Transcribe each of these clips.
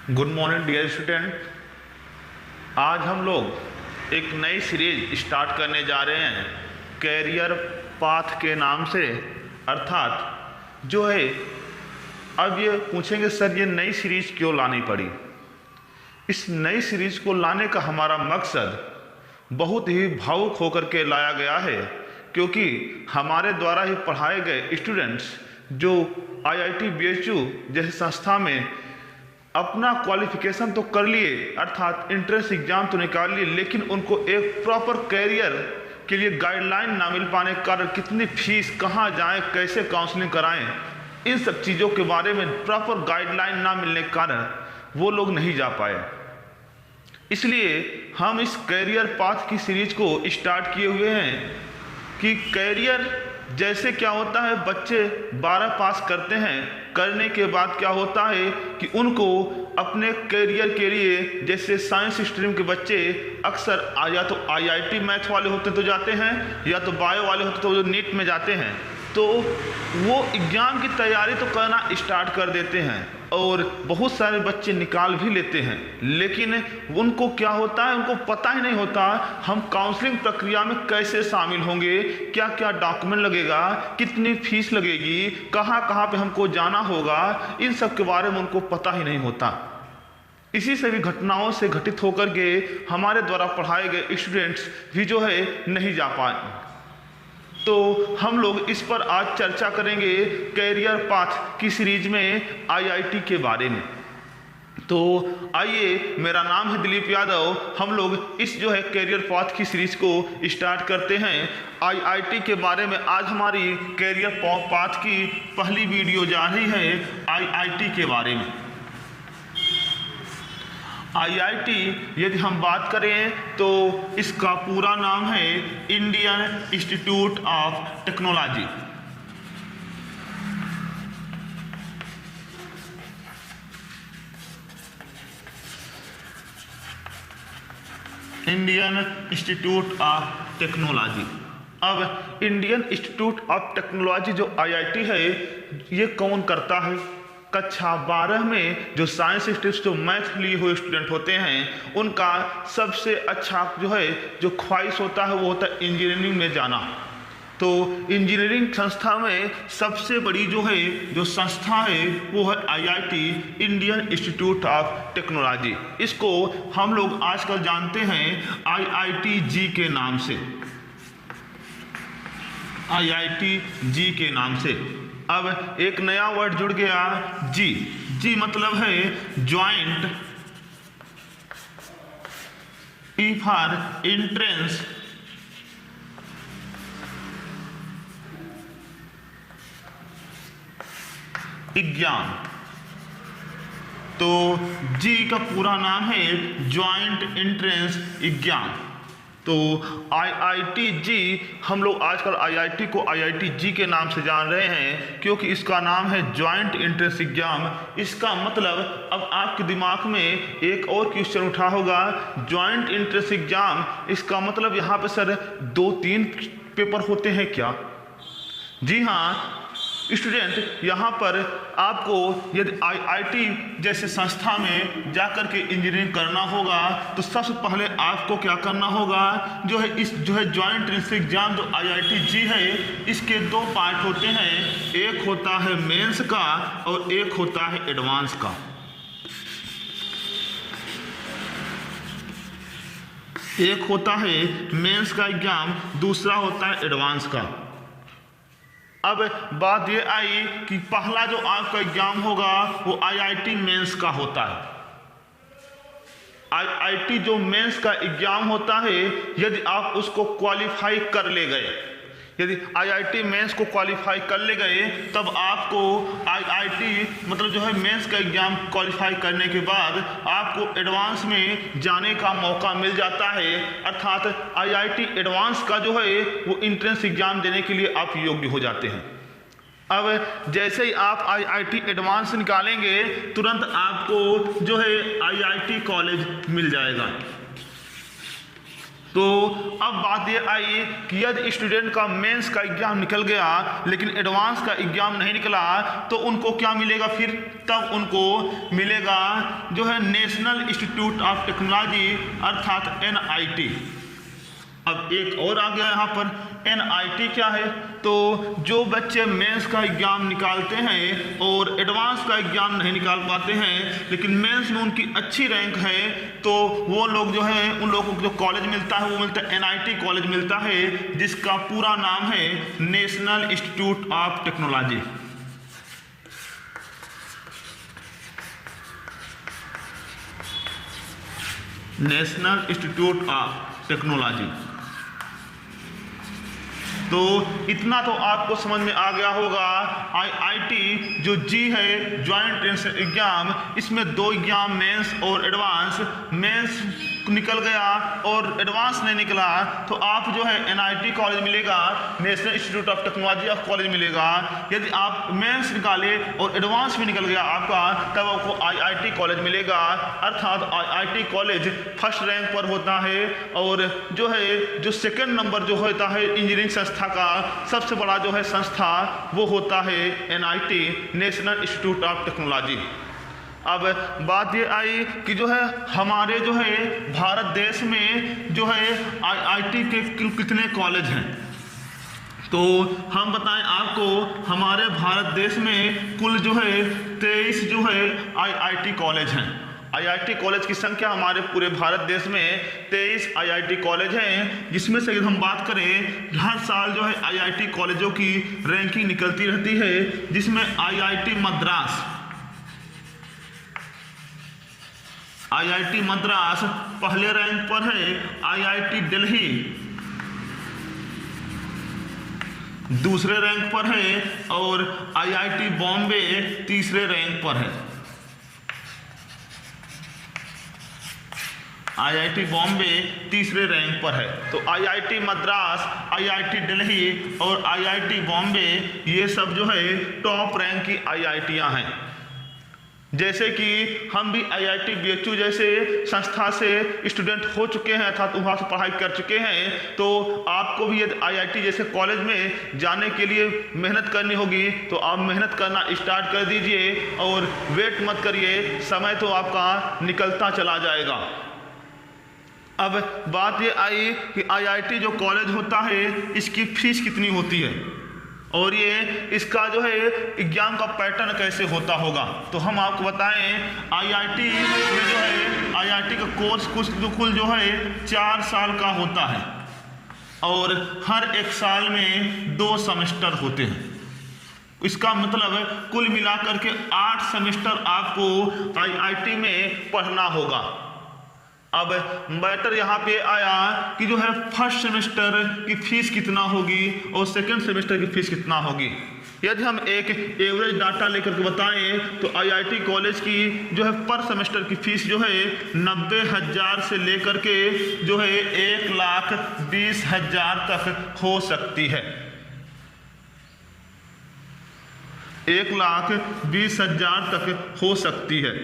Good morning dear student. आज हम लोग एक नई सीरीज स्टार्ट करने जा रहे हैं कैरियर पाथ के नाम से। अर्थात जो है, अब ये पूछेंगे सर ये नई सीरीज क्यों लानी पड़ी। इस नई सीरीज को लाने का हमारा मकसद बहुत ही भावुक होकर के लाया गया है, क्योंकि हमारे द्वारा ही पढ़ाए गए स्टूडेंट्स जो IIT BHU जैसे संस्था में अपना क्वालिफिकेशन तो कर लिए, अर्थात एंट्रेंस एग्जाम तो निकाल लिए, लेकिन उनको एक प्रॉपर कैरियर के लिए गाइडलाइन ना मिल पाने के कारण कितनी फीस, कहाँ जाएं, कैसे काउंसलिंग कराएं, इन सब चीज़ों के बारे में प्रॉपर गाइडलाइन ना मिलने के कारण वो लोग नहीं जा पाए। इसलिए हम इस कैरियर पाथ की सीरीज को स्टार्ट किए हुए हैं कि कैरियर जैसे क्या होता है, बच्चे 12 पास करते हैं, करने के बाद क्या होता है कि उनको अपने कैरियर के लिए, जैसे साइंस स्ट्रीम के बच्चे अक्सर या तो IIT मैथ वाले होते तो जाते हैं, या तो बायो वाले होते तो नीट में जाते हैं, तो वो एग्ज़ाम की तैयारी तो करना स्टार्ट कर देते हैं और बहुत सारे बच्चे निकाल भी लेते हैं, लेकिन उनको क्या होता है, उनको पता ही नहीं होता हम काउंसलिंग प्रक्रिया में कैसे शामिल होंगे, क्या क्या डॉक्यूमेंट लगेगा, कितनी फीस लगेगी, कहाँ कहाँ पे हमको जाना होगा, इन सब के बारे में उनको पता ही नहीं होता। इसी सभी घटनाओं से घटित होकर के हमारे द्वारा पढ़ाए गए स्टूडेंट्स भी जो है नहीं जा पाए। तो हम लोग इस पर आज चर्चा करेंगे कैरियर पाथ की सीरीज में IIT के बारे में। तो आइए, मेरा नाम है दिलीप यादव। हम लोग इस जो है कैरियर पाथ की सीरीज को स्टार्ट करते हैं। IIT के बारे में आज हमारी कैरियर पाथ की पहली वीडियो जा रही है IIT के बारे में। IIT यदि हम बात करें तो इसका पूरा नाम है Indian institute of technology. Indian institute of technology. अब इंडियन इंस्टीट्यूट ऑफ टेक्नोलॉजी जो IIT है, ये कौन करता है? कक्षा 12 में जो साइंस स्ट्रीम जो मैथ लिए हुए स्टूडेंट होते हैं, उनका सबसे अच्छा जो है जो ख्वाहिश होता है वो होता है इंजीनियरिंग में जाना। तो इंजीनियरिंग संस्था में सबसे बड़ी जो है जो संस्था है वो है IIT, Indian institute of technology. इसको हम लोग आजकल जानते हैं IITG के नाम से, IITG के नाम से। अब एक नया वर्ड जुड़ गया, जी मतलब है ज्वाइंट फॉर एंट्रेंस एग्जाम। तो जी का पूरा नाम है ज्वाइंट एंट्रेंस एग्जाम। तो IITG, हम लोग आजकल IIT को IITG के नाम से जान रहे हैं, क्योंकि इसका नाम है ज्वाइंट एंट्रेंस एग्जाम। इसका मतलब, अब आपके दिमाग में एक और क्वेश्चन उठा होगा, ज्वाइंट एंट्रेंस एग्जाम, इसका मतलब यहाँ पे सर 2-3 पेपर होते हैं क्या? जी हाँ स्टूडेंट, यहाँ पर आपको यदि IIT जैसे संस्था में जाकर के इंजीनियरिंग करना होगा तो सबसे पहले आपको क्या करना होगा, जो है इस जो है ज्वाइंट एंट्रेंस एग्जाम जो IITG है, इसके 2 पार्ट होते हैं। एक होता है मेंस का और एक होता है एडवांस का। एक होता है मेंस का एग्जाम, दूसरा होता है एडवांस का। अब बात ये आई कि पहला जो आपका एग्जाम होगा वो IIT मेंस का होता है। IIT जो मेंस का एग्जाम होता है, यदि आप उसको क्वालिफाई कर ले गए, यदि IIT मेंस को क्वालिफाई कर ले गए, तब आपको IIT मतलब जो है मेंस का एग्जाम क्वालिफाई करने के बाद आपको एडवांस में जाने का मौका मिल जाता है। अर्थात IIT एडवांस का जो है वो एंट्रेंस एग्जाम देने के लिए आप योग्य हो जाते हैं। अब जैसे ही आप IIT एडवांस निकालेंगे, तुरंत आपको जो है IIT कॉलेज मिल जाएगा। तो अब बात ये आई कि यदि स्टूडेंट का मेंस का एग्जाम निकल गया लेकिन एडवांस का एग्जाम नहीं निकला तो उनको क्या मिलेगा? फिर तब उनको मिलेगा जो है नेशनल इंस्टीट्यूट ऑफ टेक्नोलॉजी अर्थात NIT। अब एक और आ गया यहाँ पर NIT क्या है? तो जो बच्चे मेंस का एग्ज़ाम निकालते हैं और एडवांस का एग्ज़ाम नहीं निकाल पाते हैं लेकिन मेंस में उनकी अच्छी रैंक है तो वो लोग जो है उन लोगों को जो कॉलेज मिलता है वो मिलता है NIT कॉलेज मिलता है, जिसका पूरा नाम है national institute of technology. National institute of technology. तो इतना तो आपको समझ में आ गया होगा। IIT जो जी है ज्वाइंट एंट्रेंस एग्जाम, इसमें 2 एग्जाम मेंस और एडवांस। मेंस निकल गया और एडवांस नहीं निकला तो आप जो है NIT कॉलेज मिलेगा, national institute of technology of college मिलेगा। यदि आप मेंस निकाले और एडवांस भी निकल गया आपका तब आपको IIT कॉलेज मिलेगा। अर्थात IIT कॉलेज फर्स्ट रैंक पर होता है और जो है जो सेकंड नंबर जो होता है इंजीनियरिंग संस्था का सबसे बड़ा जो है संस्था वो होता है NIT national institute of technology. अब बात ये आई कि जो है हमारे जो है भारत देश में जो है IIT के कितने कॉलेज हैं, तो हम बताएं आपको हमारे भारत देश में कुल जो है 23 जो है IIT कॉलेज हैं। IIT कॉलेज की संख्या हमारे पूरे भारत देश में 23 IIT कॉलेज हैं, जिसमें से हम बात करें हर साल जो है IIT कॉलेजों की रैंकिंग निकलती रहती है, जिसमें IIT मद्रास पहले रैंक पर है, IIT दिल्ली दूसरे रैंक पर है और IIT बॉम्बे तीसरे रैंक पर है। IIT बॉम्बे तीसरे रैंक पर है। तो IIT मद्रास, IIT दिल्ली और IIT बॉम्बे ये सब जो है टॉप रैंक की IITयां हैं। जैसे कि हम भी IIT BHU जैसे संस्था से स्टूडेंट हो चुके हैं अर्थात वहाँ से पढ़ाई कर चुके हैं, तो आपको भी यदि IIT जैसे कॉलेज में जाने के लिए मेहनत करनी होगी तो आप मेहनत करना स्टार्ट कर दीजिए और वेट मत करिए, समय तो आपका निकलता चला जाएगा। अब बात ये आई कि IIT जो कॉलेज होता है इसकी फीस कितनी होती है और ये इसका जो है एग्जाम का पैटर्न कैसे होता होगा, तो हम आपको बताएं IIT में जो है IIT का कोर्स कुल जो है 4 साल का होता है और हर एक साल में 2 सेमेस्टर होते हैं। इसका मतलब कुल मिलाकर के 8 सेमेस्टर आपको IIT में पढ़ना होगा। अब मैटर यहाँ पे आया कि जो है फर्स्ट सेमेस्टर की फीस कितना होगी और सेकंड सेमेस्टर की फीस कितना होगी। यदि हम एक एवरेज डाटा लेकर के बताएं तो IIT कॉलेज की जो है पर सेमेस्टर की फीस जो है 90,000 से लेकर के जो है 1,20,000 तक हो सकती है। 1,20,000 तक हो सकती है।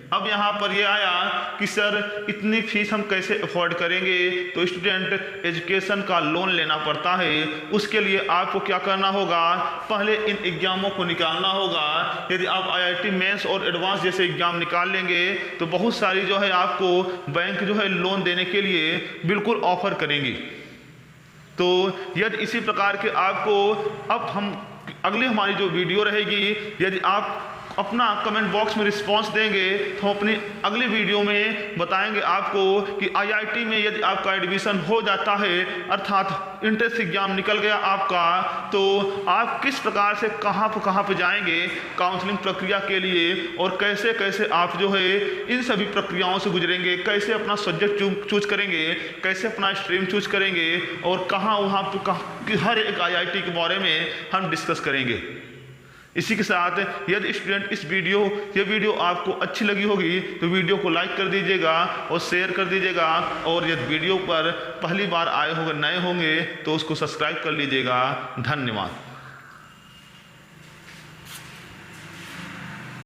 अब यहाँ पर ये आया कि सर इतनी फीस हम कैसे अफोर्ड करेंगे, तो स्टूडेंट एजुकेशन का लोन लेना पड़ता है। उसके लिए आपको क्या करना होगा, पहले इन एग्जामों को निकालना होगा। यदि आप IIT मेंस और एडवांस जैसे एग्जाम निकाल लेंगे तो बहुत सारी जो है आपको बैंक जो है लोन देने के लिए बिल्कुल ऑफर करेंगी। तो यदि इसी प्रकार के आपको अब हम अगली हमारी जो वीडियो रहेगी, यदि आप अपना कमेंट बॉक्स में रिस्पांस देंगे तो हम अपनी अगली वीडियो में बताएंगे आपको कि IIT में यदि आपका एडमिशन हो जाता है अर्थात इंट्रेंस एग्जाम निकल गया आपका, तो आप किस प्रकार से कहाँ पे जाएंगे काउंसलिंग प्रक्रिया के लिए और कैसे कैसे आप जो है इन सभी प्रक्रियाओं से गुजरेंगे, कैसे अपना सब्जेक्ट चूज करेंगे, कैसे अपना स्ट्रीम चूज करेंगे और कहाँ वहाँ पे हर एक IIT के बारे में हम डिस्कस करेंगे। इसी के साथ यदि स्टूडेंट ये वीडियो आपको अच्छी लगी होगी तो वीडियो को लाइक कर दीजिएगा और शेयर कर दीजिएगा, और यदि वीडियो पर पहली बार आए होंगे नए होंगे तो उसको सब्सक्राइब कर लीजिएगा। धन्यवाद।